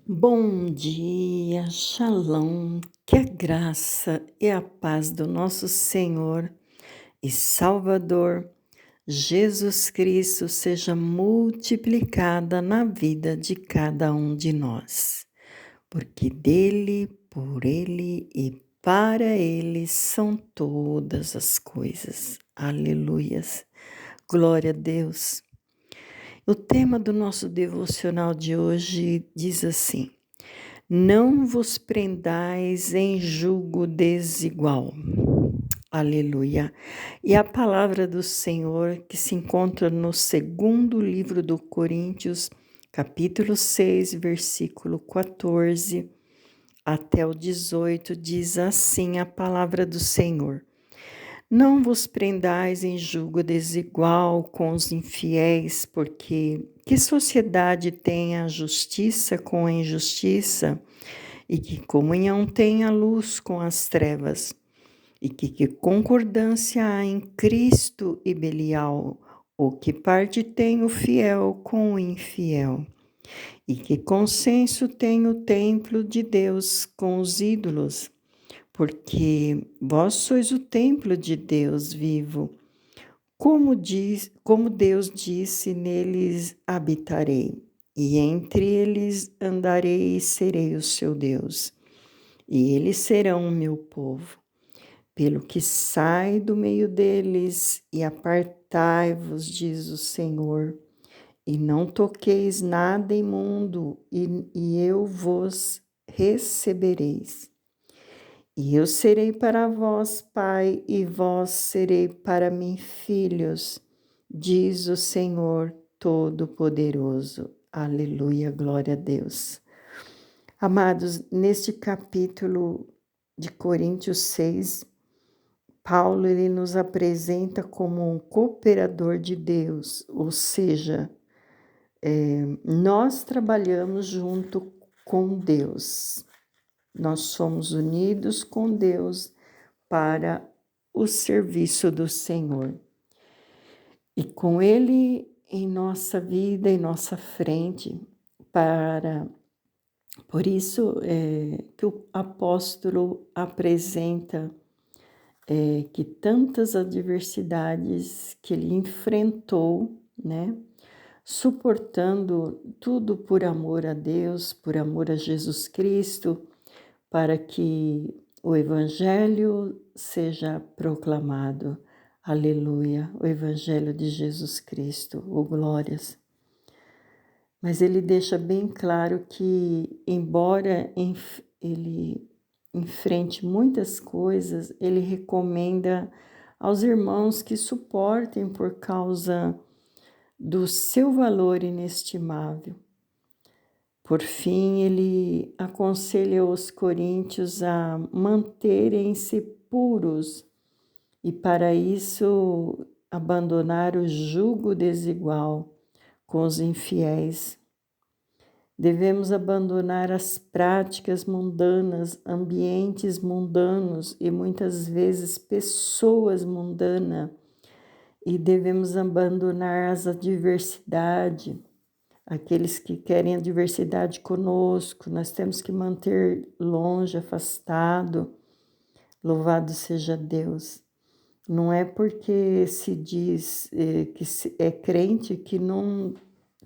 Bom dia, Shalom, que a graça e a paz do nosso Senhor e Salvador Jesus Cristo seja multiplicada na vida de cada um de nós, porque dele, por ele e para ele são todas as coisas. Aleluias. Glória a Deus. O tema do nosso devocional de hoje diz assim: não vos prendais em jugo desigual. Aleluia. E a palavra do Senhor que se encontra no segundo livro do Coríntios, capítulo 6, versículo 14 até o 18, diz assim a palavra do Senhor: não vos prendais em jugo desigual com os infiéis, porque que sociedade tem a justiça com a injustiça? E que comunhão tem a luz com as trevas? E que concordância há em Cristo e Belial? Ou que parte tem o fiel com o infiel? E que consenso tem o templo de Deus com os ídolos? Porque vós sois o templo de Deus vivo. Como Deus disse, neles habitarei, e entre eles andarei e serei o seu Deus, e eles serão o meu povo. Pelo que sai do meio deles e apartai-vos, diz o Senhor, e não toqueis nada imundo, e eu vos recebereis. E eu serei para vós pai, e vós serei para mim filhos, diz o Senhor Todo-Poderoso. Aleluia, glória a Deus. Amados, neste capítulo de Coríntios 6, Paulo ele nos apresenta como um cooperador de Deus, ou seja, nós trabalhamos junto com Deus. Nós somos unidos com Deus para o serviço do Senhor. E com Ele em nossa vida, em nossa frente, por isso que o apóstolo apresenta que tantas adversidades que ele enfrentou, né? Suportando tudo por amor a Deus, por amor a Jesus Cristo, para que o Evangelho seja proclamado. Aleluia, o Evangelho de Jesus Cristo, glórias. Mas ele deixa bem claro que, embora ele enfrente muitas coisas, ele recomenda aos irmãos que suportem por causa do seu valor inestimável. Por fim, ele aconselha os coríntios a manterem-se puros e, para isso, abandonar o jugo desigual com os infiéis. Devemos abandonar as práticas mundanas, ambientes mundanos e muitas vezes pessoas mundanas, e devemos abandonar as adversidades. Aqueles que querem a diversidade conosco, nós temos que manter longe, afastado. Louvado seja Deus. Não é porque se diz que é crente que não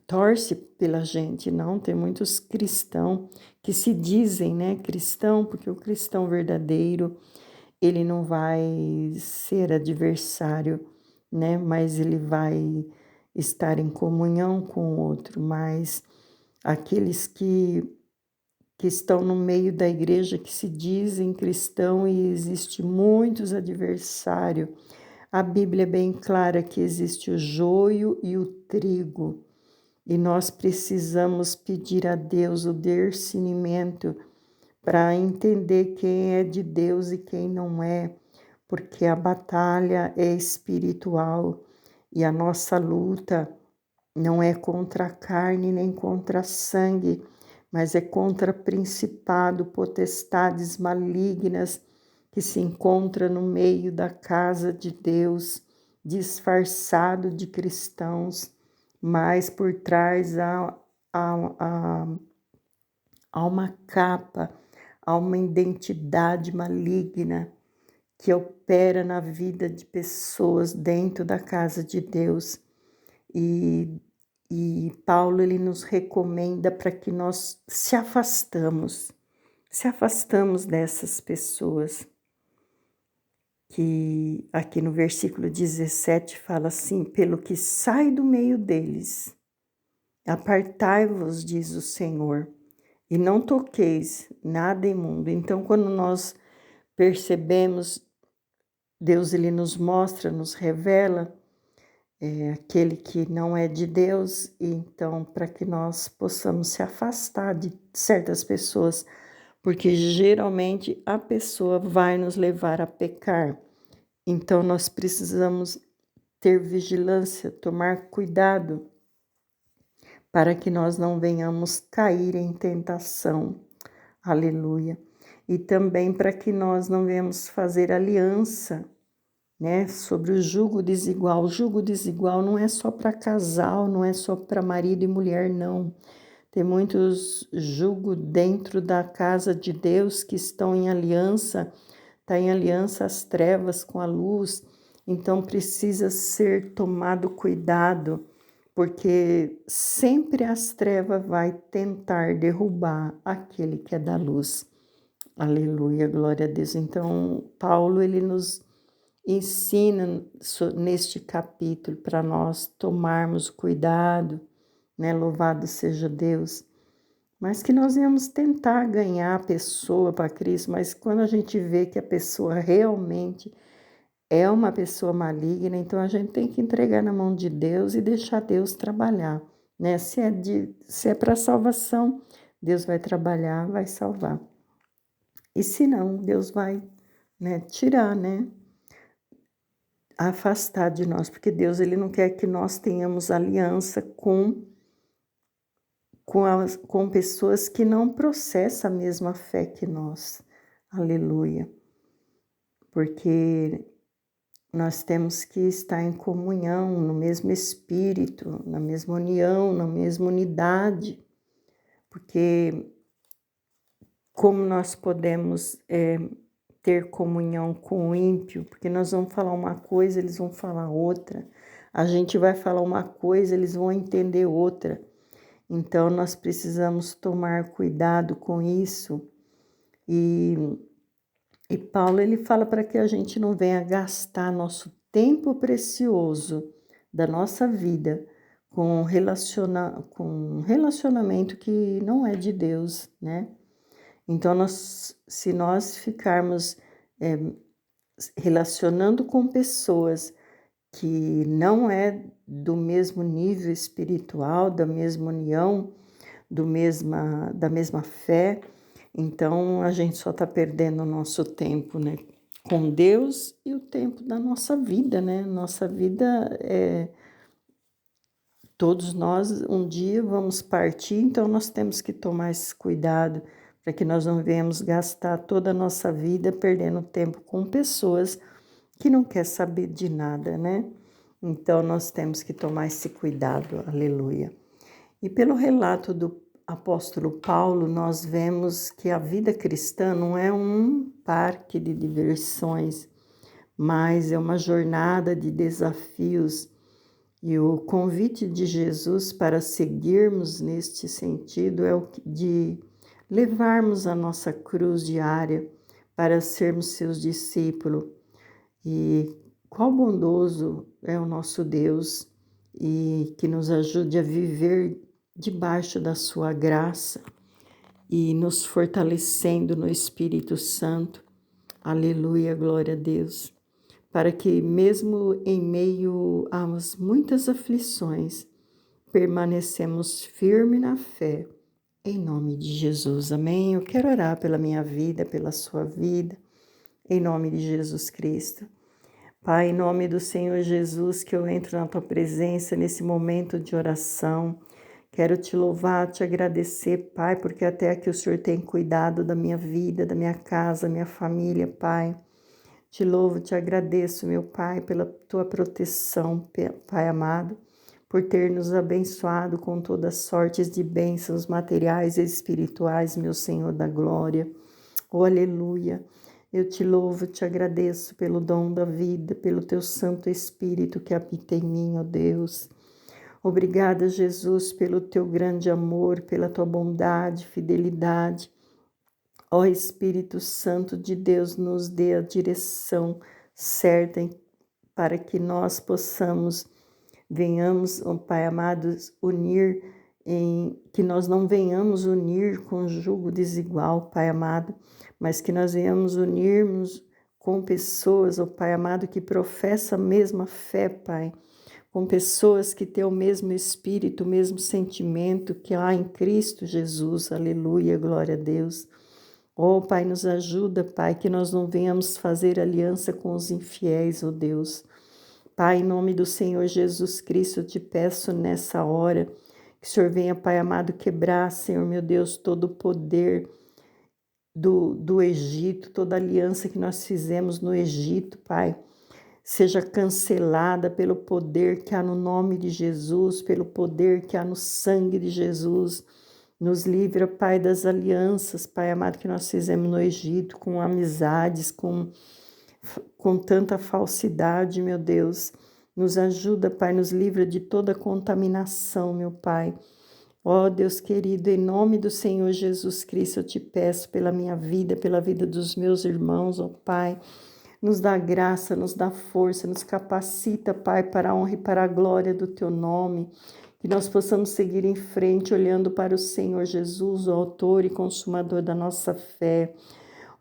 torce pela gente, não. Tem muitos cristãos que se dizem, né, cristão, porque o cristão verdadeiro, ele não vai ser adversário, né, mas ele vai estar em comunhão com o outro. Mas aqueles que estão no meio da igreja, que se dizem cristão e existe muitos adversários, a Bíblia é bem clara que existe o joio e o trigo, e nós precisamos pedir a Deus o discernimento para entender quem é de Deus e quem não é, porque a batalha é espiritual e a nossa luta não é contra a carne nem contra a sangue, mas é contra principado, potestades malignas que se encontra no meio da casa de Deus, disfarçado de cristãos, mas por trás há há uma capa, há uma identidade maligna que opera na vida de pessoas dentro da casa de Deus. E Paulo ele nos recomenda para que nós se afastamos dessas pessoas, que aqui no versículo 17 fala assim: pelo que sai do meio deles, apartai-vos, diz o Senhor, e não toqueis nada imundo. Então, quando nós percebemos, Deus ele nos mostra, nos revela aquele que não é de Deus, e então para que nós possamos se afastar de certas pessoas, porque geralmente a pessoa vai nos levar a pecar. Então nós precisamos ter vigilância, tomar cuidado para que nós não venhamos cair em tentação. Aleluia. E também para que nós não venhamos fazer aliança, né, sobre o jugo desigual. O jugo desigual não é só para casal, não é só para marido e mulher, não. Tem muitos jugo dentro da casa de Deus que estão em aliança, está em aliança as trevas com a luz. Então precisa ser tomado cuidado, porque sempre as trevas vai tentar derrubar aquele que é da luz. Aleluia, glória a Deus. Então Paulo ele nos ensina neste capítulo para nós tomarmos cuidado, né? Louvado seja Deus. Mas que nós íamos tentar ganhar a pessoa para Cristo, mas quando a gente vê que a pessoa realmente é uma pessoa maligna, então a gente tem que entregar na mão de Deus e deixar Deus trabalhar, né? Se é para salvação, Deus vai trabalhar, vai salvar. E se não, Deus vai, né, tirar, né? Afastar de nós, porque Deus ele não quer que nós tenhamos aliança com pessoas que não processam a mesma fé que nós. Aleluia. Porque nós temos que estar em comunhão, no mesmo espírito, na mesma união, na mesma unidade. Porque como nós podemos ter comunhão com o ímpio? Porque nós vamos falar uma coisa, eles vão falar outra. A gente vai falar uma coisa, eles vão entender outra. Então, nós precisamos tomar cuidado com isso. E Paulo, ele fala para que a gente não venha gastar nosso tempo precioso da nossa vida com relacionamento que não é de Deus, né? Então, se nós ficarmos relacionando com pessoas que não é do mesmo nível espiritual, da mesma união, da mesma fé, então a gente só está perdendo o nosso tempo, né, com Deus e o tempo da nossa vida, né? Nossa vida todos nós um dia vamos partir, então nós temos que tomar esse cuidado para que nós não venhamos gastar toda a nossa vida perdendo tempo com pessoas que não quer saber de nada, né? Então, nós temos que tomar esse cuidado, aleluia. E pelo relato do apóstolo Paulo, nós vemos que a vida cristã não é um parque de diversões, mas é uma jornada de desafios. E o convite de Jesus para seguirmos neste sentido é o de levarmos a nossa cruz diária para sermos seus discípulos. E qual bondoso é o nosso Deus e que nos ajude a viver debaixo da sua graça e nos fortalecendo no Espírito Santo. Aleluia, glória a Deus. Para que mesmo em meio às muitas aflições, permanecemos firmes na fé, em nome de Jesus. Amém? Eu quero orar pela minha vida, pela sua vida, em nome de Jesus Cristo. Pai, em nome do Senhor Jesus, que eu entro na tua presença nesse momento de oração. Quero te louvar, te agradecer, Pai, porque até aqui o Senhor tem cuidado da minha vida, da minha casa, da minha família, Pai. Te louvo, te agradeço, meu Pai, pela tua proteção, Pai amado, por ter nos abençoado com todas sortes de bênçãos materiais e espirituais, meu Senhor da glória. Oh, aleluia! Eu te louvo, te agradeço pelo dom da vida, pelo teu Santo Espírito que habita em mim, ó Deus. Obrigada, Jesus, pelo teu grande amor, pela tua bondade, fidelidade. Ó Espírito Santo de Deus, nos dê a direção certa para que nós venhamos, ó Pai amado, que nós não venhamos unir com jugo desigual, Pai amado, mas que nós venhamos unirmos com pessoas, ó Pai amado, que professam a mesma fé, Pai, com pessoas que têm o mesmo espírito, o mesmo sentimento que há em Cristo Jesus, aleluia, glória a Deus. Oh, Pai, nos ajuda, Pai, que nós não venhamos fazer aliança com os infiéis, oh Deus. Pai, em nome do Senhor Jesus Cristo, eu te peço nessa hora que o Senhor venha, Pai amado, quebrar, Senhor meu Deus, todo o poder do Egito, toda aliança que nós fizemos no Egito, Pai, seja cancelada pelo poder que há no nome de Jesus, pelo poder que há no sangue de Jesus. Nos livra, Pai, das alianças, Pai amado, que nós fizemos no Egito, com amizades, com tanta falsidade, meu Deus. Nos ajuda, Pai, nos livra de toda contaminação, meu Pai. Ó Deus querido, em nome do Senhor Jesus Cristo, eu te peço pela minha vida, pela vida dos meus irmãos, ó Pai. Nos dá graça, nos dá força, nos capacita, Pai, para a honra e para a glória do teu nome. Que nós possamos seguir em frente, olhando para o Senhor Jesus, o autor e consumador da nossa fé.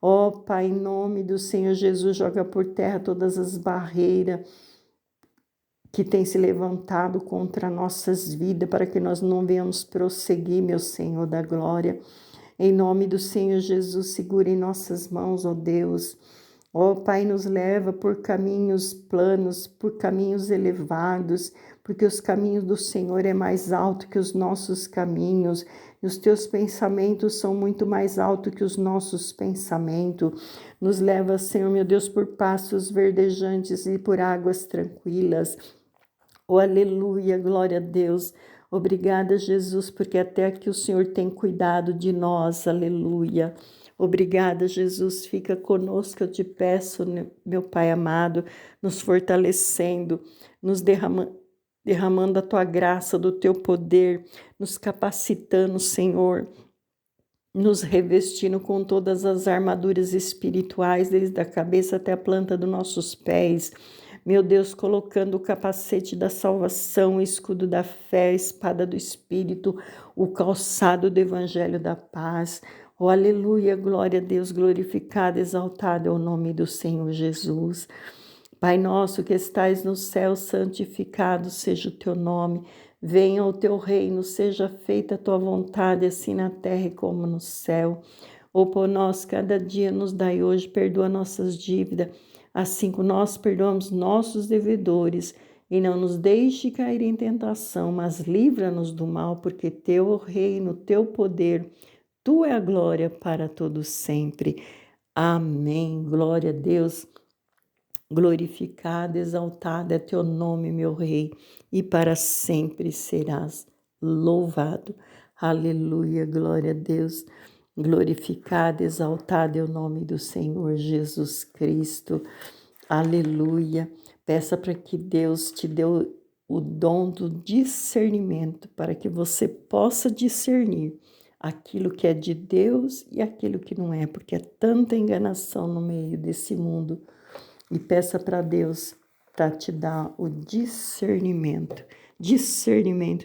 Ó Pai, em nome do Senhor Jesus, joga por terra todas as barreiras que têm se levantado contra nossas vidas, para que nós não venhamos prosseguir, meu Senhor da glória. Em nome do Senhor Jesus, segura em nossas mãos, ó Deus. Ó Pai, nos leva por caminhos planos, por caminhos elevados, porque os caminhos do Senhor é mais alto que os nossos caminhos, e os teus pensamentos são muito mais altos que os nossos pensamentos. Nos leva, Senhor meu Deus, por passos verdejantes e por águas tranquilas. Oh, aleluia, glória a Deus. Obrigada, Jesus, porque até aqui o Senhor tem cuidado de nós, aleluia. Obrigada, Jesus, fica conosco, eu te peço, meu Pai amado, nos fortalecendo, nos derramando a tua graça, do teu poder, nos capacitando, Senhor, nos revestindo com todas as armaduras espirituais, desde a cabeça até a planta dos nossos pés. Meu Deus, colocando o capacete da salvação, o escudo da fé, a espada do Espírito, o calçado do Evangelho da paz. Oh, aleluia, glória a Deus, glorificado, exaltado é o nome do Senhor Jesus. Pai nosso que estais no céu, santificado seja o teu nome. Venha o teu reino, seja feita a tua vontade, assim na terra como no céu. O pão nosso cada dia nos dai hoje, perdoa nossas dívidas, assim como nós perdoamos nossos devedores. E não nos deixe cair em tentação, mas livra-nos do mal, porque teu é o reino, teu poder, tua é a glória para todos sempre. Amém. Glória a Deus. Glorificado, exaltado é teu nome, meu Rei, e para sempre serás louvado. Aleluia, glória a Deus. Glorificado, exaltado é o nome do Senhor Jesus Cristo. Aleluia. Peça para que Deus te dê o dom do discernimento, para que você possa discernir aquilo que é de Deus e aquilo que não é, porque é tanta enganação no meio desse mundo. E peça para Deus para te dar o discernimento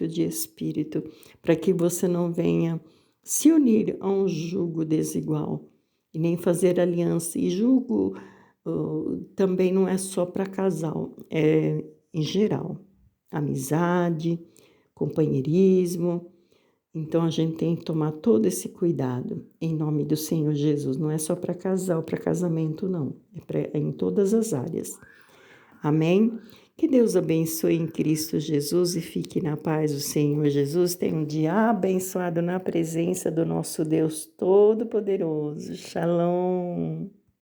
de espírito, para que você não venha se unir a um jugo desigual e nem fazer aliança. E jugo também não é só para casal, é em geral. Amizade, companheirismo. Então a gente tem que tomar todo esse cuidado em nome do Senhor Jesus. Não é só para casal, para casamento, não. É em todas as áreas. Amém? Que Deus abençoe em Cristo Jesus e fique na paz do Senhor Jesus. Tenha um dia abençoado na presença do nosso Deus Todo-Poderoso. Shalom.